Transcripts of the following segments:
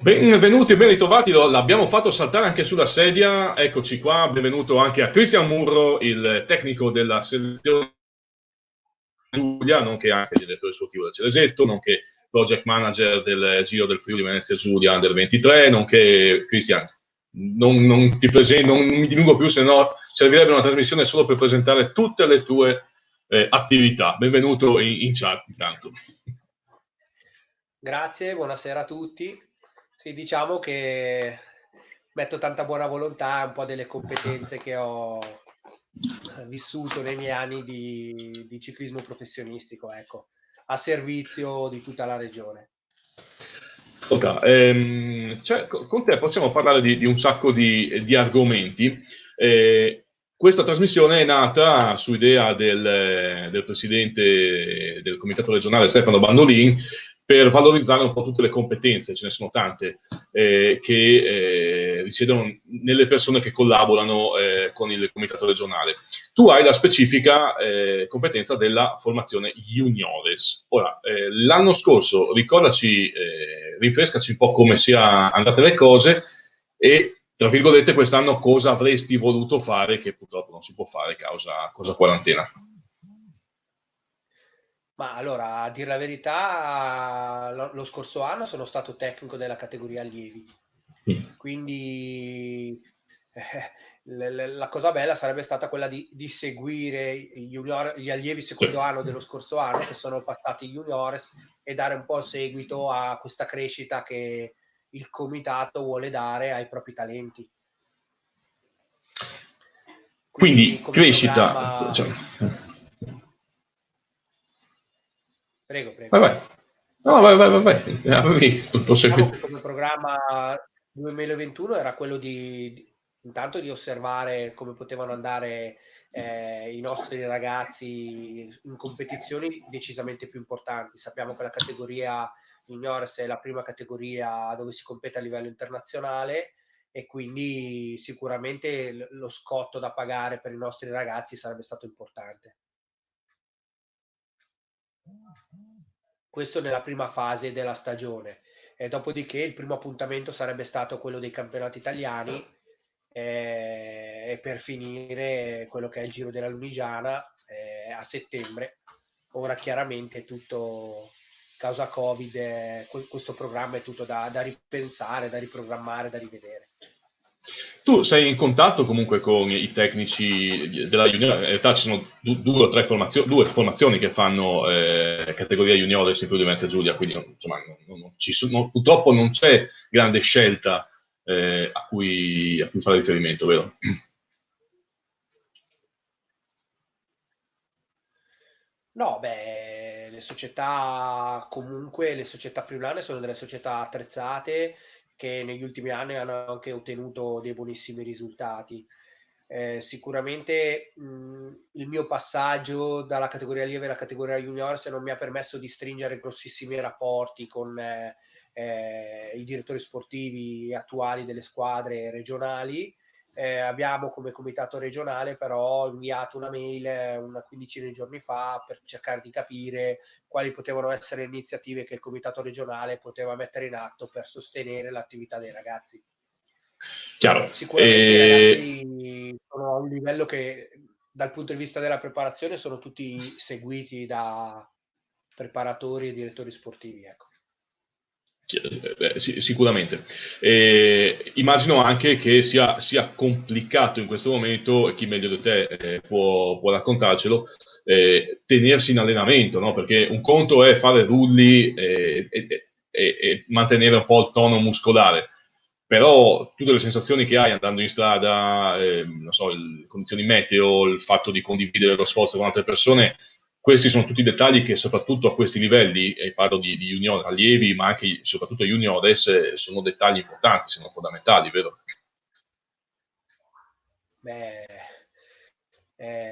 Benvenuti e ben ritrovati, l'abbiamo fatto saltare anche sulla sedia, eccoci qua, benvenuto anche a Cristian Murro, il tecnico della selezione Giulia, nonché anche direttore sportivo del Celesetto, nonché project manager del Giro del Friuli Venezia Giulia Under 23, nonché Cristian. Non ti presento, non mi dilungo più, se no servirebbe una trasmissione solo per presentare tutte le tue attività. Benvenuto in chat intanto. Grazie, buonasera a tutti. Sì, diciamo che metto tanta buona volontà e un po' delle competenze che ho vissuto nei miei anni di ciclismo professionistico, ecco, a servizio di tutta la regione. Con te possiamo parlare di un sacco di argomenti. Questa trasmissione è nata su idea del presidente del comitato regionale Stefano Bandolin per valorizzare un po' tutte le competenze, ce ne sono tante, che risiedono nelle persone che collaborano con il comitato regionale. Tu hai la specifica competenza della formazione juniores. Ora, l'anno scorso, ricordaci, rinfrescaci un po' come sia andate le cose e, tra virgolette, quest'anno cosa avresti voluto fare che purtroppo non si può fare causa quarantena. Ma allora, a dire la verità, lo scorso anno sono stato tecnico della categoria allievi, Mm. quindi la cosa bella sarebbe stata quella di seguire gli allievi secondo Sì. anno dello scorso anno che sono passati juniores e dare un po' seguito a questa crescita che il comitato vuole dare ai propri talenti. Quindi Quindi come crescita, programma, cioè, prego, prego. vai, vai. No, vai. Prosegui. Diciamo che come programma 2021 era quello intanto di osservare come potevano andare i nostri ragazzi in competizioni decisamente più importanti. Sappiamo che la categoria juniores è la prima categoria dove si compete a livello internazionale e quindi sicuramente lo scotto da pagare per i nostri ragazzi sarebbe stato importante. Questo nella prima fase della stagione. E dopodiché il primo appuntamento sarebbe stato quello dei campionati italiani e per finire quello che è il Giro della Lunigiana a settembre. Ora chiaramente tutto causa Covid, questo programma è tutto da ripensare, da riprogrammare, da rivedere. Tu sei in contatto comunque con i tecnici della Junior, in realtà ci sono due o tre due formazioni che fanno categoria juniores in Friuli Venezia Giulia, quindi insomma, purtroppo non c'è grande scelta a cui fare riferimento, vero? No, beh, le società comunque, le società friulane sono delle società attrezzate che negli ultimi anni hanno anche ottenuto dei buonissimi risultati. Sicuramente il mio passaggio dalla categoria lieve alla categoria junior non mi ha permesso di stringere grossissimi rapporti con i direttori sportivi attuali delle squadre regionali. Abbiamo come comitato regionale però inviato una mail una quindicina di giorni fa per cercare di capire quali potevano essere le iniziative che il comitato regionale poteva mettere in atto per sostenere l'attività dei ragazzi. Chiaro. Sicuramente i ragazzi sono a un livello che dal punto di vista della preparazione sono tutti seguiti da preparatori e direttori sportivi, ecco. Sicuramente. Immagino anche che sia complicato in questo momento, e chi meglio di te può raccontarcelo, tenersi in allenamento, no? Perché un conto è fare rulli e mantenere un po' il tono muscolare, però tutte le sensazioni che hai andando in strada, non so, le condizioni meteo, il fatto di condividere lo sforzo con altre persone, questi sono tutti dettagli che soprattutto a questi livelli, e parlo di junior allievi, ma anche soprattutto juniores, sono dettagli importanti, sono fondamentali, vero? Beh,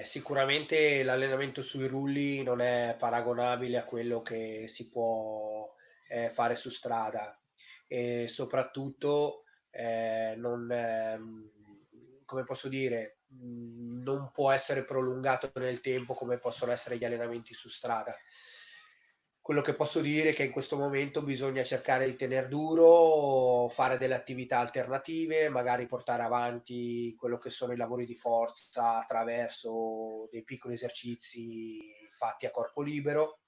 sicuramente l'allenamento sui rulli non è paragonabile a quello che si può fare su strada e soprattutto non, come posso dire, non può essere prolungato nel tempo come possono essere gli allenamenti su strada. quello che posso dire è che in questo momento bisogna cercare di tener duro, fare delle attività alternative, magari portare avanti quello che sono i lavori di forza attraverso dei piccoli esercizi fatti a corpo libero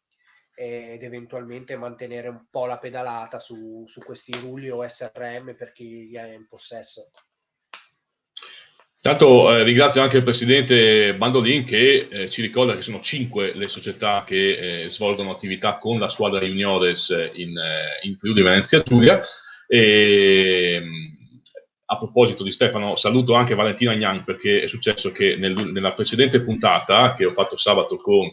ed eventualmente mantenere un po' la pedalata su questi rulli o SRM per chi è in possesso. Tanto ringrazio anche il presidente Bandolin che ci ricorda che sono 5 le società che svolgono attività con la squadra juniores in Friuli Venezia Giulia. E, a proposito di Stefano, saluto anche Valentina Gnang perché è successo che nella precedente puntata che ho fatto sabato con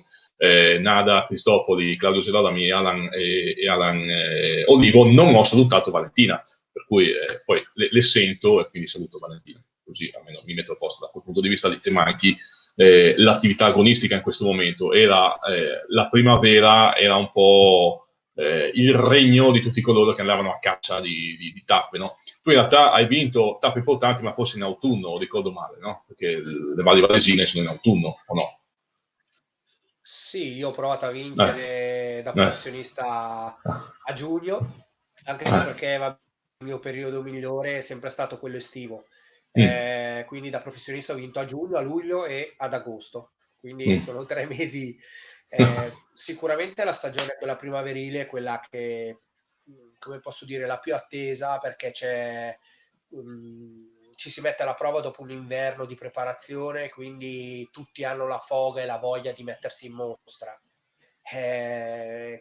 Nada Cristofoli, Claudio Gerolami e Alan Olivo, non ho salutato Valentina, per cui poi le sento e quindi saluto Valentina, così almeno mi metto a posto da quel punto di vista di te manchi. L'attività agonistica in questo momento era la primavera, era un po' il regno di tutti coloro che andavano a caccia di tappe, no? Tu in realtà hai vinto tappe importanti, ma forse in autunno, ricordo male, no? Perché le Valli Valesine sono in autunno, o no? Sì, io ho provato a Eh, vincere da eh, professionista a giugno, anche se eh. perché il mio periodo migliore è sempre stato quello estivo. Mm, Quindi da professionista ho vinto a giugno, a luglio e ad agosto. Quindi mm. sono 3 mesi. Sicuramente la stagione, quella primaverile, è quella che, come posso dire, la più attesa perché ci si mette alla prova dopo un inverno di preparazione, quindi tutti hanno la foga e la voglia di mettersi in mostra.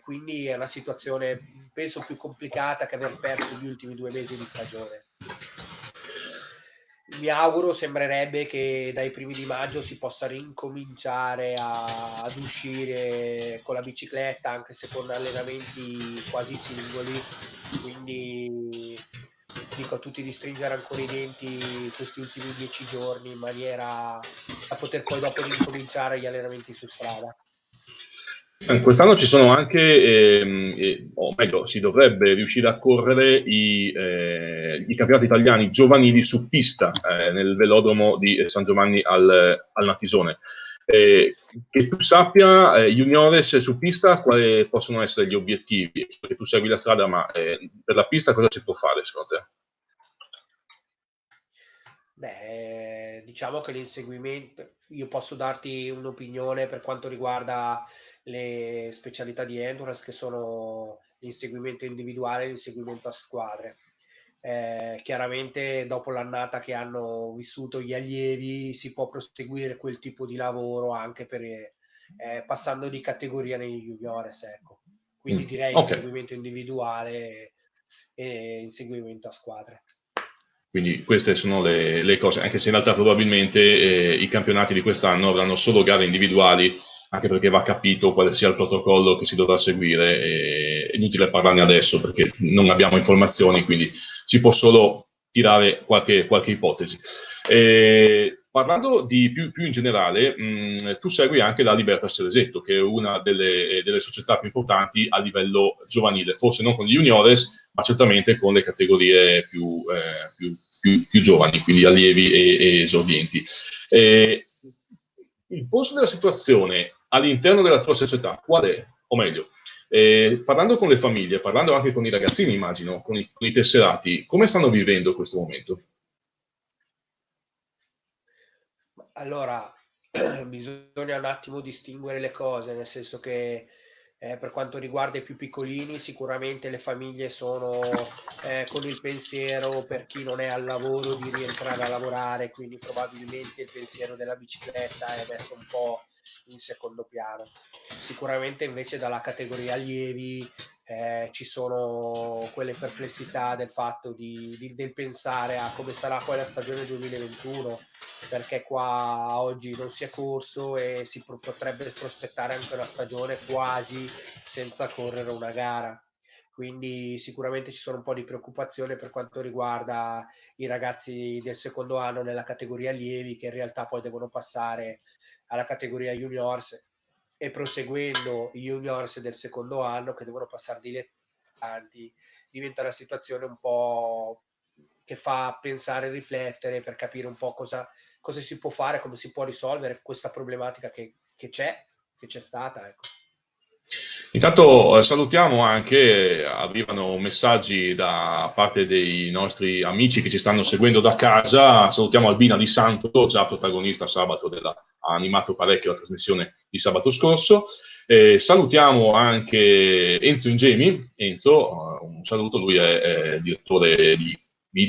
Quindi è una situazione, penso, più complicata che aver perso gli ultimi 2 mesi di stagione. Mi auguro, sembrerebbe che dai primi di maggio si possa rincominciare ad uscire con la bicicletta, anche se con allenamenti quasi singoli. Quindi dico a tutti di stringere ancora i denti questi ultimi 10 giorni in maniera da poter poi dopo ricominciare gli allenamenti su strada. Quest'anno ci sono anche, o meglio, si dovrebbe riuscire a correre i campionati italiani giovanili su pista nel velodromo di San Giovanni al Natisone. Che tu sappia, juniores su pista, quali possono essere gli obiettivi? Perché tu segui la strada, ma per la pista cosa si può fare secondo te? Beh, diciamo che l'inseguimento, io posso darti un'opinione per quanto riguarda le specialità di endurance che sono l'inseguimento individuale e l'inseguimento a squadre. Chiaramente dopo l'annata che hanno vissuto gli allievi si può proseguire quel tipo di lavoro anche passando di categoria nei juniores, ecco. Quindi direi Ok. inseguimento individuale e inseguimento a squadre. Quindi queste sono le cose, anche se in realtà probabilmente i campionati di quest'anno avranno solo gare individuali, anche perché va capito quale sia il protocollo che si dovrà seguire. È inutile parlarne adesso perché non abbiamo informazioni, quindi si può solo tirare qualche ipotesi. Parlando di più in generale, tu segui anche la Libertas Ceresetto, che è una delle società più importanti a livello giovanile, forse non con gli juniores, ma certamente con le categorie più giovani, quindi allievi e esordienti. Il polso della situazione all'interno della tua società qual è? O meglio, parlando con le famiglie, parlando anche con i ragazzini, immagino, con i tesserati, come stanno vivendo questo momento? Allora, bisogna un attimo distinguere le cose, nel senso che per quanto riguarda i più piccolini, sicuramente le famiglie sono con il pensiero per chi non è al lavoro di rientrare a lavorare, quindi probabilmente il pensiero della bicicletta è messo un po' in secondo piano. Sicuramente invece dalla categoria allievi ci sono quelle perplessità del fatto del pensare a come sarà poi la stagione 2021 perché qua oggi non si è corso e potrebbe prospettare anche una stagione quasi senza correre una gara. Quindi sicuramente ci sono un po' di preoccupazione per quanto riguarda i ragazzi del secondo anno nella categoria allievi che in realtà poi devono passare alla categoria juniors e proseguendo i juniors del secondo anno che devono passare dilettanti, diventa una situazione un po' che fa pensare e riflettere per capire un po' cosa si può fare, come si può risolvere questa problematica che c'è stata. Ecco. Intanto salutiamo anche, arrivano messaggi da parte dei nostri amici che ci stanno seguendo da casa. Salutiamo Albina Di Santo, già protagonista sabato ha animato parecchio la trasmissione di sabato scorso. Salutiamo anche Enzo Ingemi. Enzo, un saluto, lui è direttore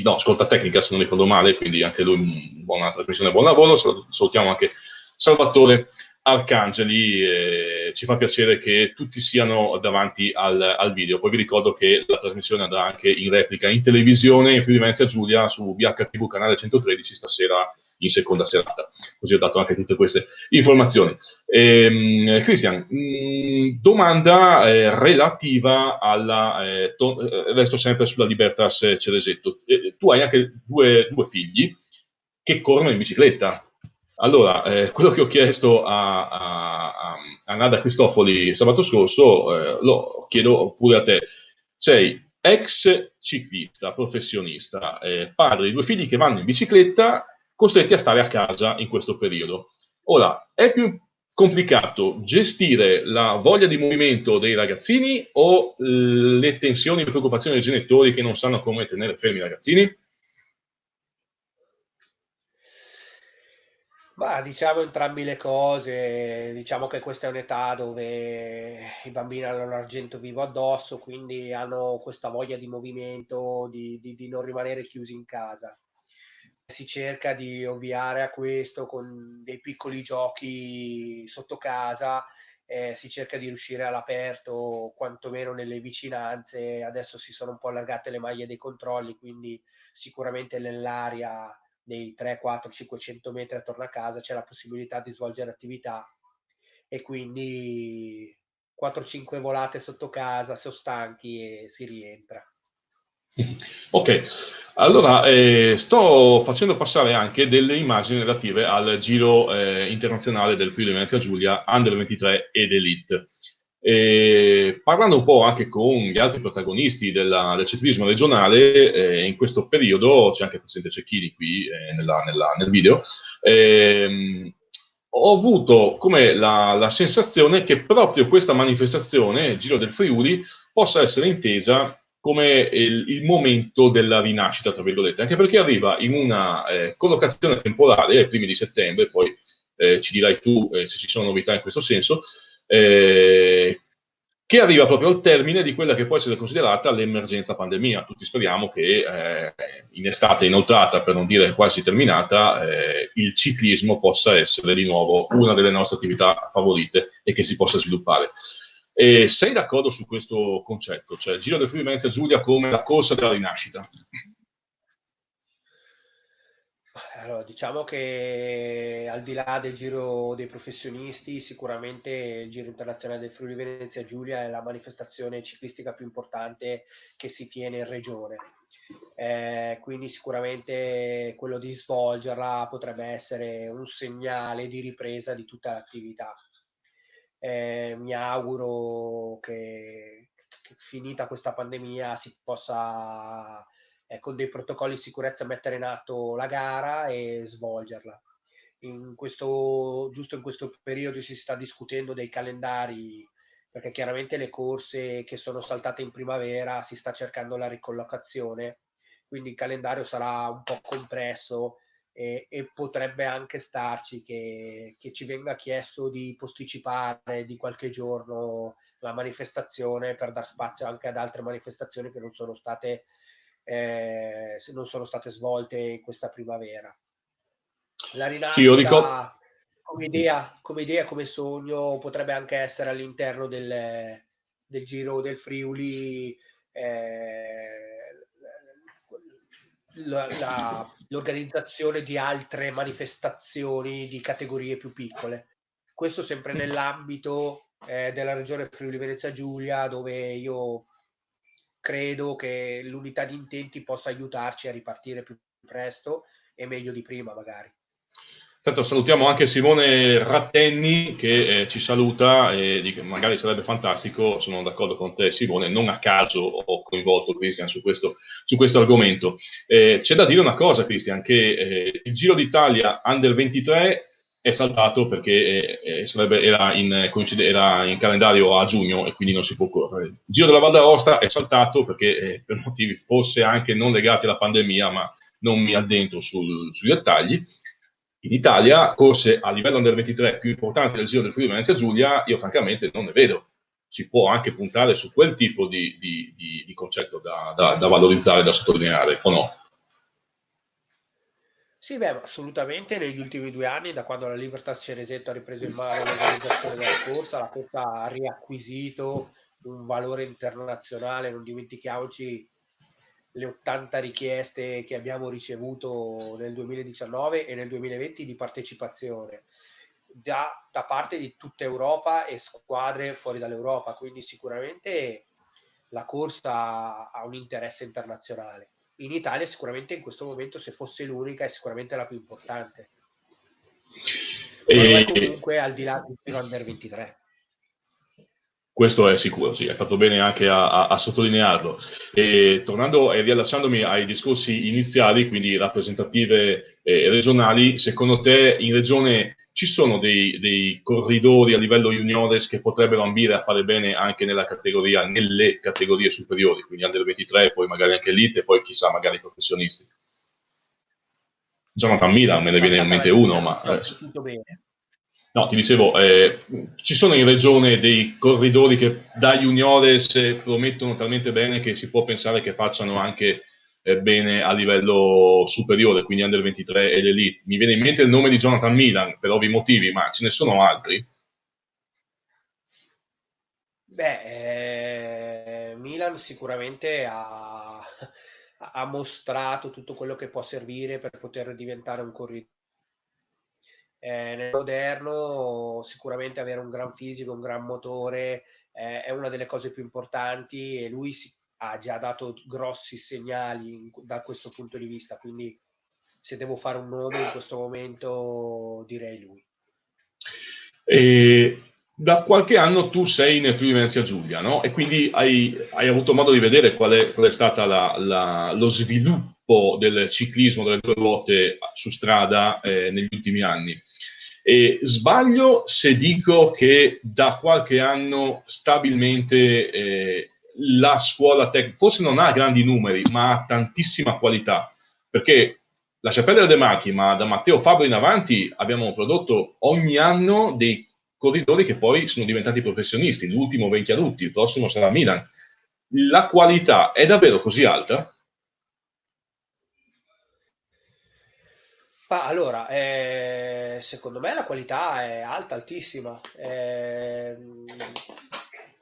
no, Ascolta Tecnica, se non ricordo male, quindi anche lui buona trasmissione, buon lavoro. Salutiamo anche Salvatore Arcangeli, ci fa piacere che tutti siano davanti al video. Poi vi ricordo che la trasmissione andrà anche in replica in televisione in Friuli Venezia Giulia su BHTV canale 113 stasera in seconda serata. Così ho dato anche tutte queste informazioni. Cristian, domanda relativa alla resto sempre sulla Libertas Ceresetto. Tu hai anche due figli che corrono in bicicletta. Allora, quello che ho chiesto a Nada Cristofoli sabato scorso, lo chiedo pure a te. Sei ex ciclista, professionista, padre di due figli che vanno in bicicletta, costretti a stare a casa in questo periodo. Ora, è più complicato gestire la voglia di movimento dei ragazzini o le tensioni e le preoccupazioni dei genitori che non sanno come tenere fermi i ragazzini? Ma diciamo entrambi le cose, diciamo che questa è un'età dove i bambini hanno l'argento vivo addosso, quindi hanno questa voglia di movimento, di non rimanere chiusi in casa. Si cerca di ovviare a questo con dei piccoli giochi sotto casa, si cerca di uscire all'aperto, quantomeno nelle vicinanze. Adesso si sono un po' allargate le maglie dei controlli, quindi sicuramente nell'area dei 3, 4, 500 metri attorno a casa c'è la possibilità di svolgere attività, e quindi 4-5 volate sotto casa, sono stanchi e si rientra. Ok, allora sto facendo passare anche delle immagini relative al giro internazionale del Friuli Venezia Giulia Under 23 ed Elite. Parlando un po' anche con gli altri protagonisti del ciclismo regionale, in questo periodo c'è anche il presidente Cecchini qui nel video. Ho avuto come la sensazione che proprio questa manifestazione, il Giro del Friuli, possa essere intesa come il momento della rinascita, tra virgolette, anche perché arriva in una collocazione temporale ai primi di settembre, poi ci dirai tu se ci sono novità in questo senso, che arriva proprio al termine di quella che può essere considerata l'emergenza pandemia. Tutti speriamo che in estate inoltrata, per non dire quasi terminata, il ciclismo possa essere di nuovo una delle nostre attività favorite e che si possa sviluppare. Sei d'accordo su questo concetto, cioè il Giro del Friuli Venezia Giulia come la corsa della rinascita? Allora, diciamo che al di là del Giro dei professionisti, sicuramente il Giro internazionale del Friuli Venezia Giulia è la manifestazione ciclistica più importante che si tiene in regione. Quindi sicuramente quello di svolgerla potrebbe essere un segnale di ripresa di tutta l'attività. Mi auguro che finita questa pandemia si possa con dei protocolli di sicurezza mettere in atto la gara e svolgerla. Giusto in questo periodo si sta discutendo dei calendari, perché chiaramente le corse che sono saltate in primavera si sta cercando la ricollocazione, quindi il calendario sarà un po' compresso e potrebbe anche starci che ci venga chiesto di posticipare di qualche giorno la manifestazione per dar spazio anche ad altre manifestazioni che non sono state svolte in questa primavera. La rinascita come idea, come sogno potrebbe anche essere all'interno del Giro del Friuli, l'organizzazione di altre manifestazioni di categorie più piccole. Questo sempre nell'ambito della regione Friuli Venezia Giulia, dove io credo che l'unità di intenti possa aiutarci a ripartire più presto e meglio di prima magari. Tanto salutiamo anche Simone Rattenni che ci saluta e magari sarebbe fantastico, sono d'accordo con te Simone, non a caso ho coinvolto Cristian su questo argomento. C'è da dire una cosa Cristian, che il Giro d'Italia Under 23 è saltato perché era in calendario a giugno e quindi non si può correre. Il Giro della Val d'Aosta è saltato perché per motivi forse anche non legati alla pandemia, ma non mi addentro sui dettagli. In Italia, corse a livello under 23 più importante del Giro del Friuli Venezia Giulia, io francamente non ne vedo. Si può anche puntare su quel tipo di concetto da valorizzare, da sottolineare, o no? Sì, beh, assolutamente negli ultimi 2 anni, da quando la Libertas Ceresetto ha ripreso in mano l'organizzazione della corsa, la corsa ha riacquisito un valore internazionale. Non dimentichiamoci le 80 richieste che abbiamo ricevuto nel 2019 e nel 2020 di partecipazione da parte di tutta Europa e squadre fuori dall'Europa, quindi sicuramente la corsa ha un interesse internazionale. In Italia sicuramente in questo momento, se fosse l'unica, è sicuramente la più importante, ma lo è comunque al di là del Giro Under 23. Questo è sicuro, sì, hai fatto bene anche a sottolinearlo. E tornando e riallacciandomi ai discorsi iniziali, quindi rappresentative regionali, secondo te in regione ci sono dei corridori a livello juniores che potrebbero ambire a fare bene anche nelle categorie superiori, quindi under 23, poi magari anche elite, e poi chissà, magari professionisti? Jonathan Miller me ne viene in mente uno, ma... tutto bene. No, ti dicevo, ci sono in regione dei corridori che da juniores promettono talmente bene che si può pensare che facciano anche bene a livello superiore, quindi under 23 e l'elite. Mi viene in mente il nome di Jonathan Milan, per ovvi motivi, ma ce ne sono altri? Beh, Milan sicuramente ha mostrato tutto quello che può servire per poter diventare un corridore. Nel moderno sicuramente avere un gran fisico, un gran motore è una delle cose più importanti, e lui ha già dato grossi segnali da questo punto di vista, quindi se devo fare un nome in questo momento direi lui. E da qualche anno tu sei nel Friuli Venezia Giulia, no? E quindi hai avuto modo di vedere qual è stata lo sviluppo del ciclismo delle due ruote su strada negli ultimi anni. E sbaglio se dico che da qualche anno stabilmente la scuola tecnica, forse non ha grandi numeri, ma ha tantissima qualità, perché lascia perdere De Marchi, ma da Matteo Fabbri in avanti abbiamo prodotto ogni anno dei corridori che poi sono diventati professionisti. L'ultimo Venchiarutti, il prossimo sarà Milan. La qualità è davvero così alta? Allora, secondo me la qualità è alta, altissima.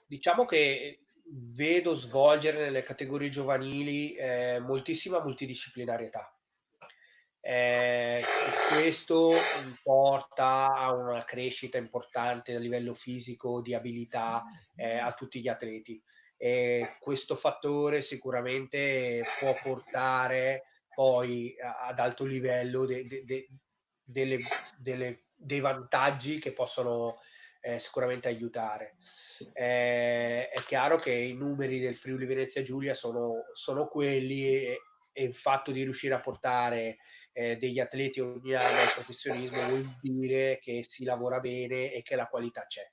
Diciamo che vedo svolgere nelle categorie giovanili moltissima multidisciplinarietà. E questo porta a una crescita importante a livello fisico, di abilità a tutti gli atleti. E questo fattore sicuramente può portare poi ad alto livello dei vantaggi che possono sicuramente aiutare. È chiaro che i numeri del Friuli Venezia Giulia sono quelli, e il fatto di riuscire a portare degli atleti ogni anno al professionismo vuol dire che si lavora bene e che la qualità c'è.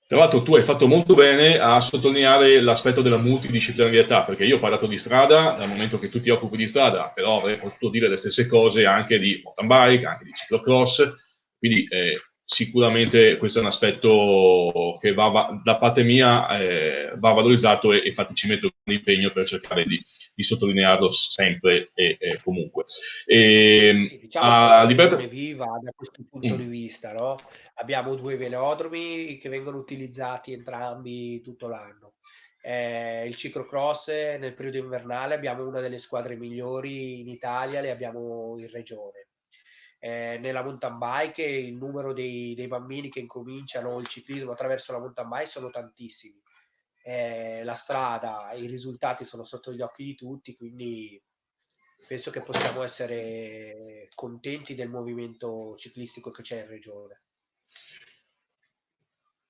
Tra l'altro tu hai fatto molto bene a sottolineare l'aspetto della multidisciplinarietà, perché io ho parlato di strada, dal momento che tu ti occupi di strada, però avrei potuto dire le stesse cose anche di mountain bike, anche di ciclocross, quindi sicuramente questo è un aspetto che da parte mia va valorizzato, e infatti ci metto un impegno per cercare di sottolinearlo sempre e comunque. Sì, diciamo che Libertà... Regione viva da questo punto di vista, no? Abbiamo 2 velodromi che vengono utilizzati entrambi tutto l'anno. Il ciclocross nel periodo invernale abbiamo una delle squadre migliori in Italia, le abbiamo in regione. Nella mountain bike il numero dei bambini che incominciano il ciclismo attraverso la mountain bike sono tantissimi. La strada, i risultati sono sotto gli occhi di tutti, quindi penso che possiamo essere contenti del movimento ciclistico che c'è in regione.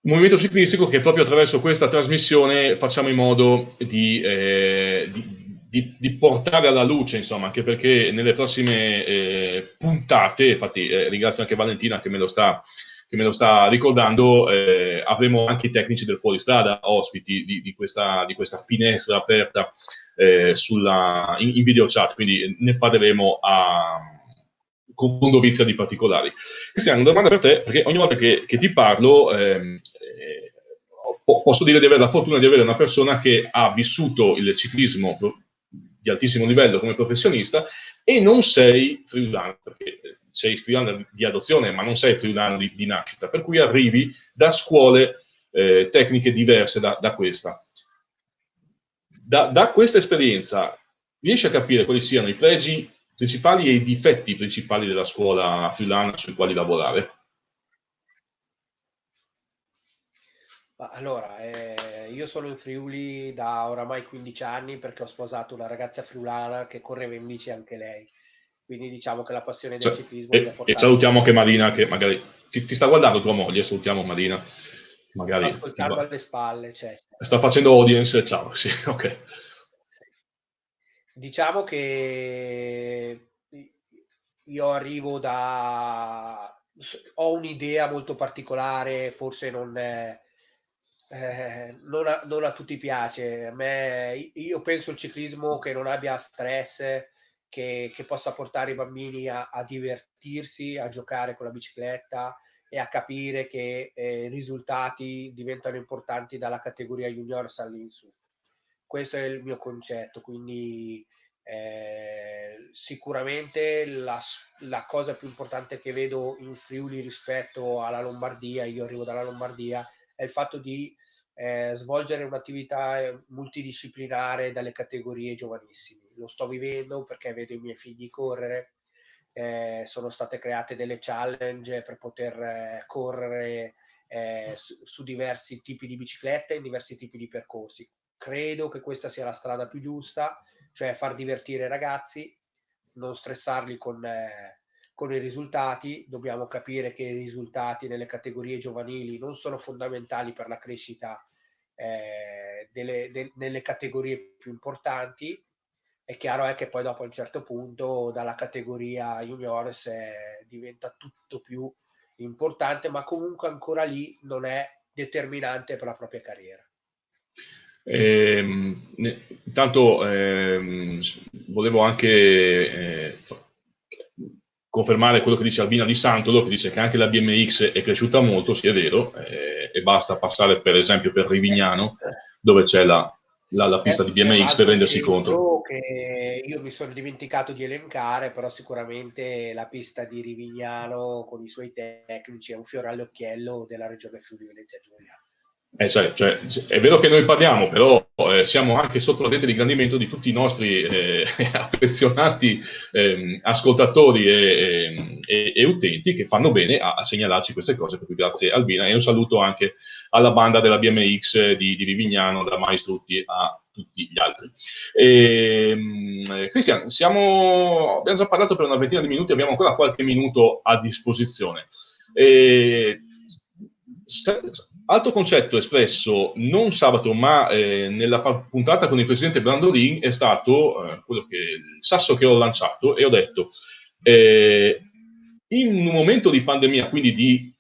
Un movimento ciclistico che proprio attraverso questa trasmissione facciamo in modo di di portare alla luce, insomma, anche perché nelle prossime puntate, infatti ringrazio anche Valentina che me lo sta ricordando, avremo anche i tecnici del fuoristrada ospiti di questa finestra aperta in video chat, quindi ne parleremo con dovizia di particolari. Cristiano, una domanda per te, perché ogni volta che ti parlo posso dire di avere la fortuna di avere una persona che ha vissuto il ciclismo di altissimo livello come professionista e non sei friulano, perché sei friulano di adozione, ma non sei friulano di nascita, per cui arrivi da scuole tecniche diverse da questa. Da questa esperienza riesci a capire quali siano i pregi principali e i difetti principali della scuola friulana sui quali lavorare? Allora, io sono in Friuli da oramai 15 anni perché ho sposato una ragazza friulana che correva in bici anche lei. Quindi diciamo che la passione del ciclismo mi ha E portato salutiamo anche Marina, che magari ti sta guardando tua moglie, salutiamo Marina, magari ascoltarlo alle spalle, cioè. sta facendo audience, ciao, sì, ok. Sì. Diciamo che io arrivo ho un'idea molto particolare, forse non a tutti piace. Io penso il ciclismo che non abbia stress, che possa portare i bambini a divertirsi, a giocare con la bicicletta e a capire che i risultati diventano importanti dalla categoria juniors all'insù. Questo è il mio concetto, quindi sicuramente la cosa più importante che vedo in Friuli rispetto alla Lombardia, io arrivo dalla Lombardia, è il fatto di svolgere un'attività multidisciplinare dalle categorie giovanissime. Lo sto vivendo perché vedo i miei figli correre, sono state create delle challenge per poter correre su diversi tipi di biciclette, in diversi tipi di percorsi. Credo che questa sia la strada più giusta, cioè far divertire i ragazzi, non stressarli con i risultati. Dobbiamo capire che i risultati nelle categorie giovanili non sono fondamentali per la crescita nelle categorie più importanti. È chiaro è che poi dopo a un certo punto dalla categoria juniores diventa tutto più importante, ma comunque ancora lì non è determinante per la propria carriera. Intanto volevo anche confermare quello che dice Albina Di Santolo, che dice che anche la BMX è cresciuta molto, sì è vero, e basta passare per esempio per Rivignano, dove c'è la pista di È un BMX per altro rendersi conto. centro che io mi sono dimenticato di elencare, però sicuramente la pista di Rivignano con i suoi tecnici è un fiore all'occhiello della regione Friuli Venezia Giulia. Cioè, è vero che noi parliamo, però siamo anche sotto la rete di ingrandimento di tutti i nostri affezionati ascoltatori e utenti che fanno bene a segnalarci queste cose, per cui grazie Albina e un saluto anche alla banda della BMX di Rivignano, da Maestrutti a tutti gli altri. Cristian, abbiamo già parlato per una ventina di minuti, abbiamo ancora qualche minuto a disposizione. Altro concetto espresso non sabato ma nella puntata con il presidente Brandolin è stato il sasso che ho lanciato e ho detto in un momento di pandemia, quindi di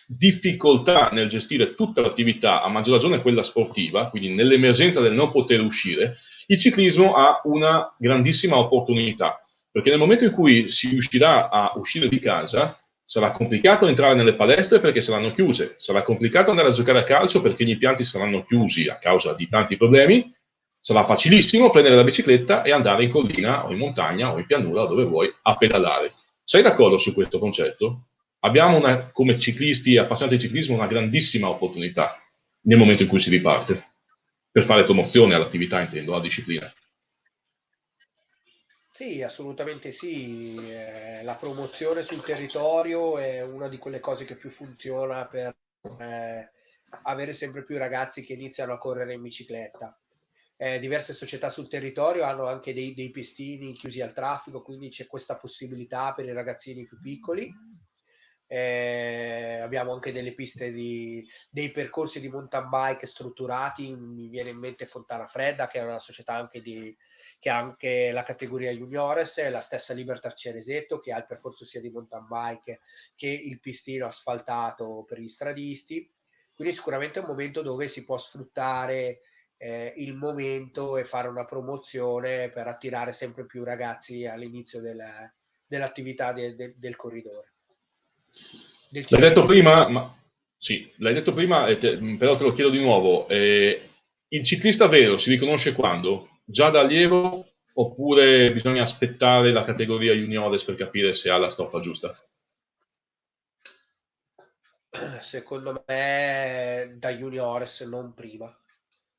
difficoltà nel gestire tutta l'attività, a maggior ragione quella sportiva, quindi nell'emergenza del non poter uscire, il ciclismo ha una grandissima opportunità, perché nel momento in cui si riuscirà a uscire di casa sarà complicato entrare nelle palestre perché saranno chiuse, sarà complicato andare a giocare a calcio perché gli impianti saranno chiusi a causa di tanti problemi, sarà facilissimo prendere la bicicletta e andare in collina o in montagna o in pianura o dove vuoi a pedalare. Sei d'accordo su questo concetto? Abbiamo come ciclisti e appassionati di ciclismo una grandissima opportunità nel momento in cui si riparte, per fare promozione all'attività, intendo, alla disciplina. Sì, assolutamente sì. La promozione sul territorio è una di quelle cose che più funziona per avere sempre più ragazzi che iniziano a correre in bicicletta. Diverse società sul territorio hanno anche dei pistini chiusi al traffico, quindi c'è questa possibilità per i ragazzini più piccoli. abbiamo anche delle piste dei percorsi di mountain bike strutturati. Mi viene in mente Fontana Fredda, che è una società anche che ha anche la categoria juniores, la stessa Libertà Ceresetto, che ha il percorso sia di mountain bike che il pistino asfaltato per gli stradisti. Quindi sicuramente è un momento dove si può sfruttare il momento e fare una promozione per attirare sempre più ragazzi all'inizio dell'attività del corridore. L'hai detto prima, sì, l'hai detto prima, però te lo chiedo di nuovo. Il ciclista vero si riconosce quando? Già da allievo oppure bisogna aspettare la categoria juniores per capire se ha la stoffa giusta? Secondo me da juniores, non prima.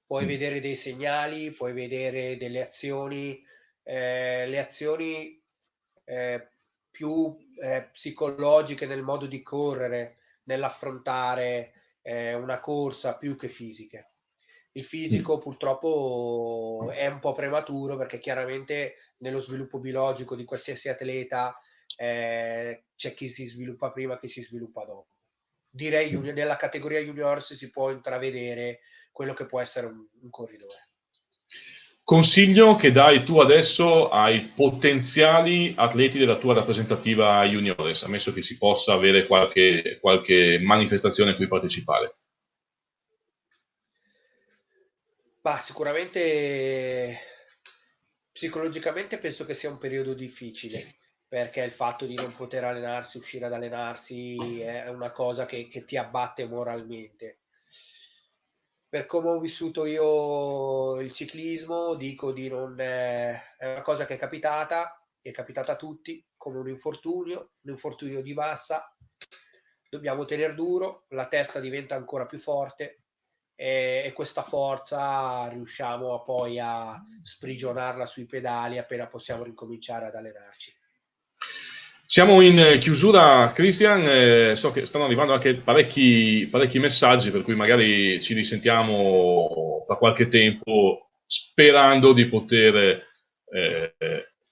Puoi vedere dei segnali, puoi vedere delle azioni, le azioni più psicologiche nel modo di correre, nell'affrontare una corsa, più che fisiche. Il fisico purtroppo è un po' prematuro, perché chiaramente nello sviluppo biologico di qualsiasi atleta c'è chi si sviluppa prima, chi si sviluppa dopo. Direi nella categoria juniors si può intravedere quello che può essere un corridore. Consiglio che dai tu adesso ai potenziali atleti della tua rappresentativa juniores, ammesso che si possa avere qualche manifestazione a cui partecipare? Ma sicuramente psicologicamente penso che sia un periodo difficile, perché il fatto di non poter allenarsi, uscire ad allenarsi, è una cosa che ti abbatte moralmente. Per come ho vissuto io il ciclismo, dico di non... è una cosa che è capitata a tutti, come un infortunio di massa. Dobbiamo tenere duro, la testa diventa ancora più forte, e questa forza riusciamo poi a sprigionarla sui pedali appena possiamo ricominciare ad allenarci. Siamo in chiusura, Christian, so che stanno arrivando anche parecchi messaggi, per cui magari ci risentiamo fra qualche tempo, sperando di poter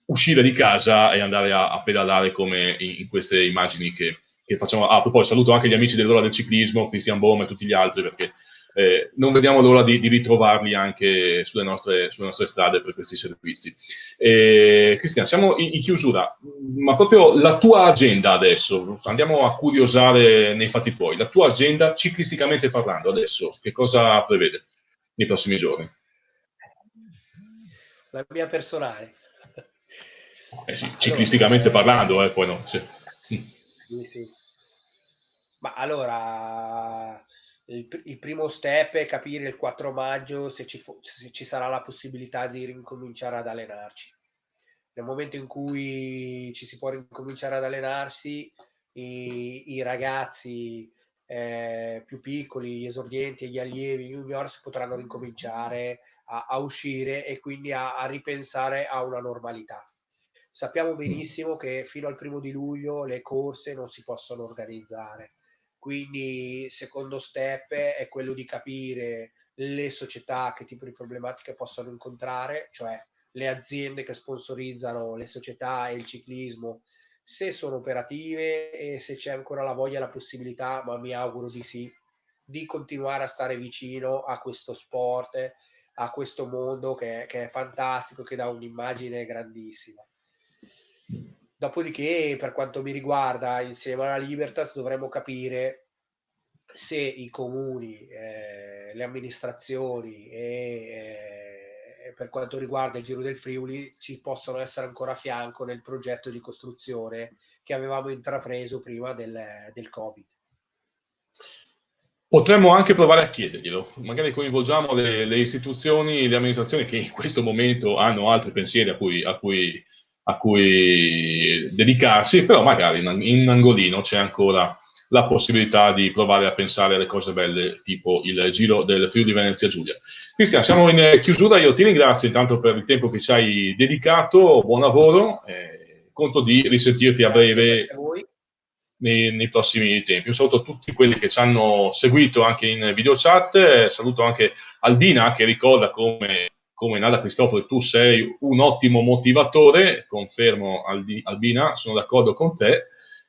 uscire di casa e andare a pedalare come in queste immagini che facciamo. Ah, poi saluto anche gli amici dell'Ora del Ciclismo, Christian Bohm e tutti gli altri, perché non vediamo l'ora di ritrovarli anche sulle nostre strade per questi servizi. Cristian, siamo in chiusura, ma proprio la tua agenda adesso, andiamo a curiosare nei fatti tuoi, la tua agenda ciclisticamente parlando adesso, che cosa prevede nei prossimi giorni? La mia personale. Sì, ciclisticamente parlando, poi no. Sì. Sì. Ma allora, il primo step è capire il 4 maggio se ci sarà la possibilità di ricominciare ad allenarci. Nel momento in cui ci si può ricominciare ad allenarsi, i ragazzi più piccoli, gli esordienti e gli allievi, gli juniors, potranno ricominciare a uscire e quindi a ripensare a una normalità. Sappiamo benissimo che fino al 1° luglio le corse non si possono organizzare, quindi secondo step è quello di capire le società che tipo di problematiche possono incontrare, cioè le aziende che sponsorizzano le società e il ciclismo, se sono operative e se c'è ancora la voglia e la possibilità, ma mi auguro di sì, di continuare a stare vicino a questo sport, a questo mondo che è fantastico, che dà un'immagine grandissima. Dopodiché, per quanto mi riguarda, insieme alla Libertas dovremmo capire se i comuni, le amministrazioni e per quanto riguarda il Giro del Friuli ci possono essere ancora a fianco nel progetto di costruzione che avevamo intrapreso prima del Covid. Potremmo anche provare a chiederglielo, magari coinvolgiamo le istituzioni, le amministrazioni che in questo momento hanno altri pensieri a cui dedicarsi, però magari in angolino c'è ancora la possibilità di provare a pensare alle cose belle, tipo il Giro del Friuli Venezia Giulia. Cristian, siamo in chiusura, io ti ringrazio intanto per il tempo che ci hai dedicato, buon lavoro, conto di risentirti a breve. Grazie a voi. Nei prossimi tempi. Un saluto a tutti quelli che ci hanno seguito anche in video chat, saluto anche Albina che ricorda come Nada Cristoforo tu sei un ottimo motivatore, confermo Albina, sono d'accordo con te,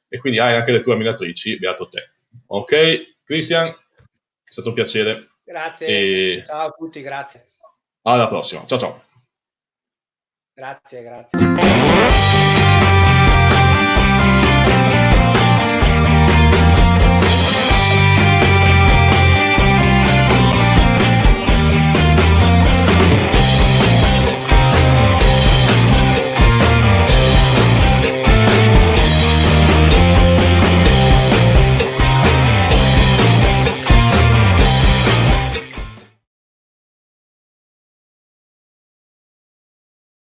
e quindi hai anche le tue ammiratrici, beato te. Ok, Christian, è stato un piacere. Grazie, E ciao a tutti, grazie. alla prossima, ciao ciao. Grazie, grazie.